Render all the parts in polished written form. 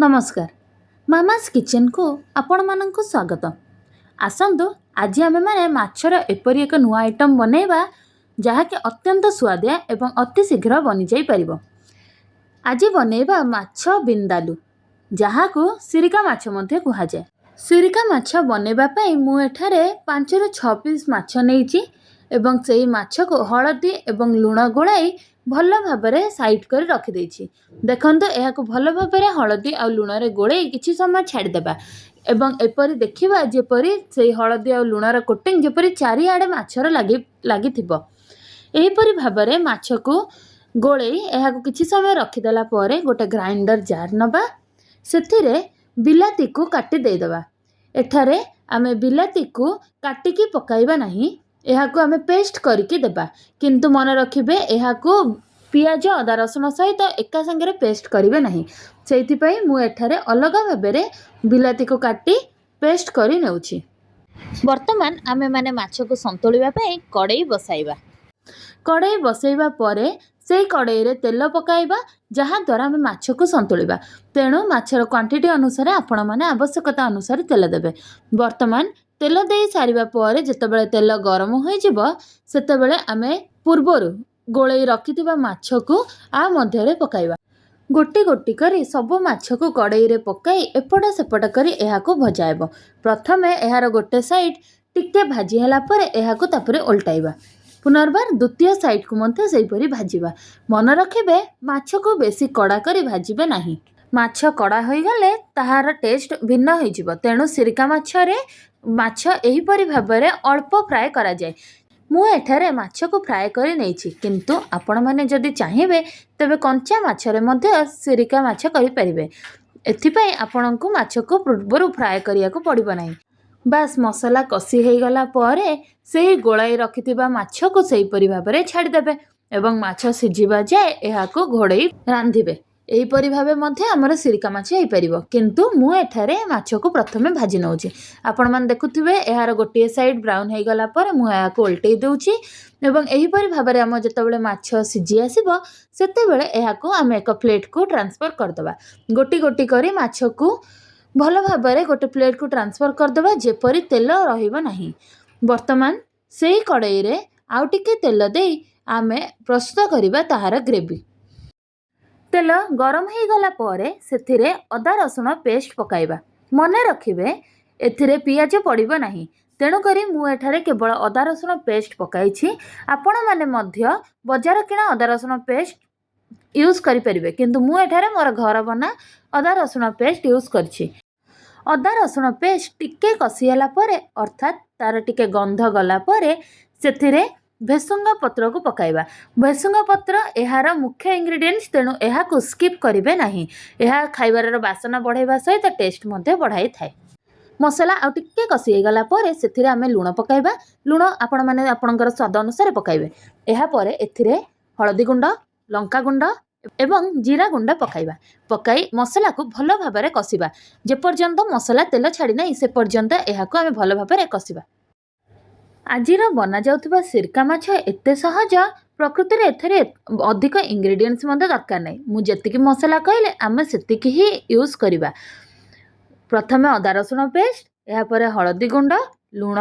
नमस्कार mama's kitchen को आपण मानक स्वागत। आसतु आज आम मैंने माछर एपरी एक नुआ आइटम बनैबा जहाँकि अत्यंत स्वादिया एवं अति शीघ्र बनी जाई परिबो। आज बनैबा माछ बिंदालू जहाँ को सिरिका माछ मध्ये कहा जाए। सिरिका माछ बनैबा पई मु एठारे 5 ରୁ 6 पीस माछ नेइची एवं सेही माछ को हळदी एवं लूण गोलाई भल भाबरे साइड कर रखि देछि। देखंतु एहा को भल भाबरे हळदी आ लूण रे गोलाई किछि समय छाडी देबा एवं एपरी देखिबा जेपरी सेही हळदी आ लूण रे कोटिंग जेपरी चारि आडे माछर लागि थिबो। एहीपरि भाबरे माछ को गोलाई एहा को किछि समय रखि देला परे गोटे ग्राइंडर जार नबा सेथिरे बिलाती को काटी दे देबा। एठारे आमे बिलाती को काटिकी पकाइबा नहीं, एहा को आमे पेस्ट करके देबा किंतु मन रखिबे एहा को पियाज अदा रसुण सहित एका संगे पेस्ट करिवे नहीं। सेति पई मु एठारे अलग भाबरे बिलाती को काटी पेस्ट करि नेउछि। वर्तमान आमे माने माछ को संतुलिबा पई कड़ाई बसाइबा। कड़ाई बसाइबा परे से कड़ाई रे तेल पकाइबा जहाँ द्वारा आमे माछ को संतुलिबा। तेणु माछर क्वांटिटी अनुसार आपण माने आवश्यकता अनुसार तेल देबे। वर्तमान तेल दे सारिबा परे जेतेबेले तेल गरम होई जिवो सेतेबेले आमे पूर्वरु गोळई रखिथिबा माछ को आ मध्य रे पकाइबा। गोटी गोटी करी सब माछ को कड़ाई रे पकाई एपट सेपट करी एहा को भजाइबो। प्रथमे एहार गोटे साइड टिके भाजी हला परे एहा को तापरे उल्टाइबा। पुनर्बार द्वितीय साइड को मध्य सेहीपरि भाजिबा। मन रखिबे माछ को बेसी कड़ा करी भाजिबे नाही। माछ कड़ा होई गले ताहार टेस्ट भिन्न होई जिवो। तेणु सिरिका माछ रे माछ एहीपरि भाबरे अल्प फ्राए करा जाय। मु एठारे माछ को फ्राए करी नेछि किंतु आपण माने जदि चाहिबे तबे कंचा माछ रे मध्य सिरिका माछ करि परिबे। एथिपई आपणको माछ को पूर्वरु फ्राए करिया को पड़िबो नाही। बास मसला कसी हे गला परे सेही गोळाई रखिथिबा माछ को सेही परि भाबरे छाडी देबे एवं माछ सिझिबा जाय एहा को घोड़ई रांधिबे। एही परि भाबे मध्य हमर सिरिका माछ हे परिबो किंतु मु एठारे माछ को प्रथमे भाजी नउची। आपण मान देखुथिबे एहार गोटे साइड ब्राउन हे गला परे मु एहा को उल्टै देउची एवं एही परि भाबरे हम जेतेबेले माछ सिझी आसीबो सेतेबेले एहा को हम एक प्लेट को ट्रांसफर कर दबा। गोटी गोटी करी माछ को भल भाबरे गोटे प्लेट को ट्रांसफर कर दबा जेपरि तेल रहिबो नाही। वर्तमान सेही कड़ाई रे आउ टिके तेल देई आमे प्रस्तुत करिबा ताहार ग्रेवी। तेल गरम हो गला परे सेथिरे अदा रसुण पेस्ट पकाइबा। मने रखिबे एथिरे पियाज पड़िबो नाही। तेणु करी मु एठारे केवल अदा रसुण पेस्ट पकाइछि। आपण माने मध्य बाजार किना अदा रसुण पेस्ट यूज करि परिबे किंतु मु एठारे मोर घर बना अदा रसुण पेस्ट यूज करछि। अदा रसुण पेस्ट टिके कसी हला परे अर्थात तार टिके गंध गला परे सेथिरे भेसुंगा पत्र को पकाइबा। भेसुंगा पत्र एहार मुख्य इंग्रेडिएंट्स तेणु एहा को स्किप करिवे नाही। एहा खाइबार बासना बढ़ाइबा सहित टेस्ट मध्ये बढ़ाई थाए। मसला आउ टिके कसी हे गला परे सेथिरे आमे लूण पकाइबा। लूण आपण माने आपणकर स्वाद अनुसार पकाइबे। एहा परे एथिरे हळदी गुंड, लंका गुंड एवं जीरा गुंड पकाइबा। पकाई मसला को भल भाबरे कसिबा। जे पर्यंत मसला तेल छाड़ी नाही से पर्यंत एहा को आमे भल भाबरे कसिबा। आजिर बना जाउथिबा सिरका माछ एते सहज प्रकृति रे एथरे अधिक इंग्रेडिएंट्स मध्ये दरकार नाही। मु जेतिकी मसला कहले आमे सेतिकी ही यूज करिबा। प्रथमे अदा रसुण पेस्ट, एहा परे हळदी गुंड, लूण,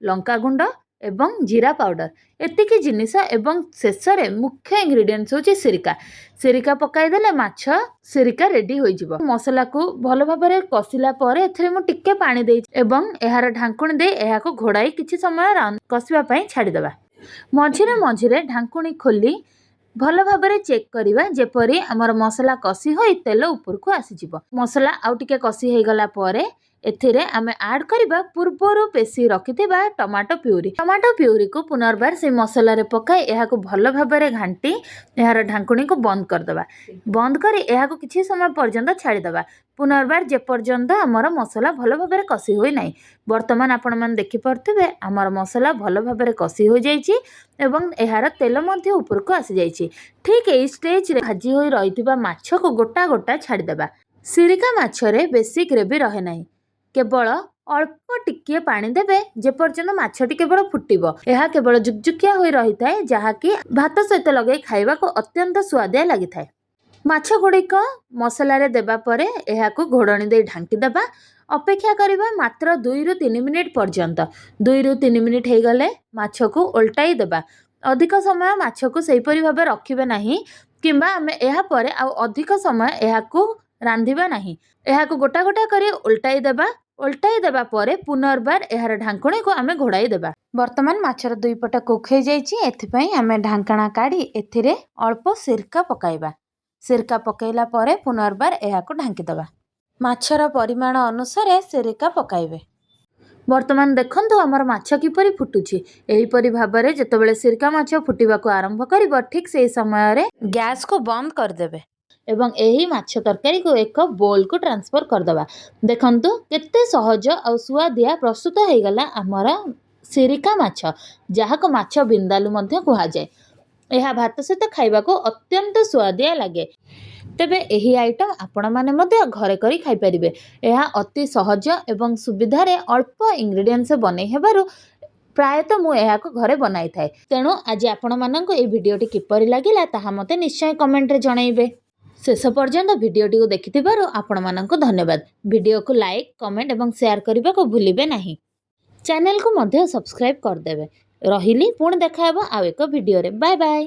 लंका गुंड एवं जीरा पाउडर एतिकी जिनिस एवं शेष रे मुख्य इंग्रेडिएंट्स होची सिरिका। सिरिका पकाई देले माछ सिरिका रेडी होई जिवो। मसला को भल भाबरे कसिला परे एथरे मु टिके पानी देई एवं एहार ढांकुणी दे एहा को घोड़ाई किछि समय कसिबा पई छाडी देबा। मझिरे मझिरे ढांकुणी खोली भल भाबरे चेक करिबा जेपरि हमर मसला कसी होई तेल ऊपर को आसी जिवो। मसला आउ टिके कसी हे गला परे एथिरे आमे ऐड करिबा पूर्वरु पेसी रखिथिबा टमाटो प्यूरी। टमाटो प्यूरी को पुनर्बार से मसला रे पकाई एहा को भल भाबरे घांटी एहार ढांकुणी को बंद कर दबा। बंद करी एहा को किछि समय पर्यंत छाडी दबा। पुनर्बार जे पर्यंत हमर मसला भल भाबरे कसी होई नाही। वर्तमान आपण मान देखि परथिबे हमर मसला भल भाबरे कसी हो जाईछि एवं एहार तेल मध्ये ऊपर को आसी जाईछि। ठीक एई स्टेज रे भाजी होई रहिथिबा माछ को गोटा गोटा छाडी दबा। सिरिका माछ रे बेसी ग्रेवी रहे नाही। केवल अल्प टिके पानी देबे जे पर्यंत माछटी केवल फुटिबो। एहा केवल जुकजुकिया होई रही थाए जहा कि भात सहित लगे खाइबा को अत्यंत स्वादिया लागि थाए। ମାଛ ଗୁଡ଼ିକ ମସଲାରେ ଦେବା ପରେ ଏହାକୁ ଘୋଡ଼ଣି ଦେଇ ଢାଙ୍କି ଦେବା। ଅପେକ୍ଷା କରିବା ମାତ୍ର 2ରୁ 3 ମିନିଟ୍ ପର୍ଯ୍ୟନ୍ତ। 2ରୁ 3 ମିନିଟ୍ ହେଇଗଲେ ମାଛକୁ ଓଲଟାଇ ଦେବା। ଅଧିକ ସମୟ ମାଛକୁ ସେହିପରି ଭାବେ ରଖିବେ ନାହିଁ କିମ୍ବା ଆମେ ଏହା ପରେ ଆଉ ଅଧିକ ସମୟ ଏହାକୁ ରାନ୍ଧିବା ନାହିଁ। ଏହାକୁ ଗୋଟା ଗୋଟା କରି ଓଲଟାଇ ଦେବା। ଓଲଟାଇ ଦେବା ପରେ ପୁନର୍ବାର ଏହାର ଢାଙ୍କୁଣୀକୁ ଆମେ ଘୋଡ଼ାଇ ଦେବା। ବର୍ତ୍ତମାନ ମାଛର 2 ପଟ କୁକ୍ ହେଇଯାଇଛି। ଏଥିପାଇଁ ଆମେ ଢାଙ୍କଣା କାଢ଼ି ଏଥିରେ ଅଳ୍ପ ସିରକା ପକାଇବା। ସିରକା ପକାଇଲା ପରେ ପୁନର୍ବାର ଏହାକୁ ଢାଙ୍କିଦେବା। ମାଛର ପରିମାଣ ଅନୁସାରେ ସିରକା ପକାଇବେ। ବର୍ତ୍ତମାନ ଦେଖନ୍ତୁ ଆମର ମାଛ କିପରି ଫୁଟୁଛି। ଏହିପରି ଭାବରେ ଯେତେବେଳେ ସିରକା ମାଛ ଫୁଟିବାକୁ ଆରମ୍ଭ କରିବ ଠିକ୍ ସେହି ସମୟରେ ଗ୍ୟାସ୍କୁ ବନ୍ଦ କରିଦେବେ ଏବଂ ଏହି ମାଛ ତରକାରୀକୁ ଏକ ବୋଲକୁ ଟ୍ରାନ୍ସଫର୍ କରିଦେବା। ଦେଖନ୍ତୁ କେତେ ସହଜ ଆଉ ସୁଆଦିଆ ପ୍ରସ୍ତୁତ ହୋଇଗଲା ଆମର ସିରିକା ମାଛ, ଯାହାକୁ ମାଛ ବିନ୍ଦାଲୁ ମଧ୍ୟ କୁହାଯାଏ। ଏହା ଭାତ ସହିତ ଖାଇବାକୁ ଅତ୍ୟନ୍ତ ସୁଆଦିଆ ଲାଗେ। ତେବେ ଏହି ଆଇଟମ୍ ଆପଣମାନେ ମଧ୍ୟ ଘରେ କରି ଖାଇପାରିବେ। ଏହା ଅତି ସହଜ ଏବଂ ସୁବିଧାରେ ଅଳ୍ପ ଇନଗ୍ରିଡିଏଣ୍ଟସ୍ ବନେଇ ହେବାରୁ ପ୍ରାୟତଃ ମୁଁ ଏହାକୁ ଘରେ ବନାଇଥାଏ। ତେଣୁ ଆଜି ଆପଣମାନଙ୍କୁ ଏହି ଭିଡ଼ିଓଟି କିପରି ଲାଗିଲା ତାହା ମୋତେ ନିଶ୍ଚୟ କମେଣ୍ଟରେ ଜଣାଇବେ। ଶେଷ ପର୍ଯ୍ୟନ୍ତ ଭିଡ଼ିଓଟିକୁ ଦେଖିଥିବାରୁ ଆପଣମାନଙ୍କୁ ଧନ୍ୟବାଦ। ଭିଡ଼ିଓକୁ ଲାଇକ୍, କମେଣ୍ଟ ଏବଂ ସେୟାର କରିବାକୁ ଭୁଲିବେ ନାହିଁ। ଚ୍ୟାନେଲକୁ ମଧ୍ୟ ସବସ୍କ୍ରାଇବ୍ କରିଦେବେ। ରହିଲି, ପୁଣି ଦେଖା ହେବ ଆଉ ଏକ ଭିଡ଼ିଓରେ। Bye bye.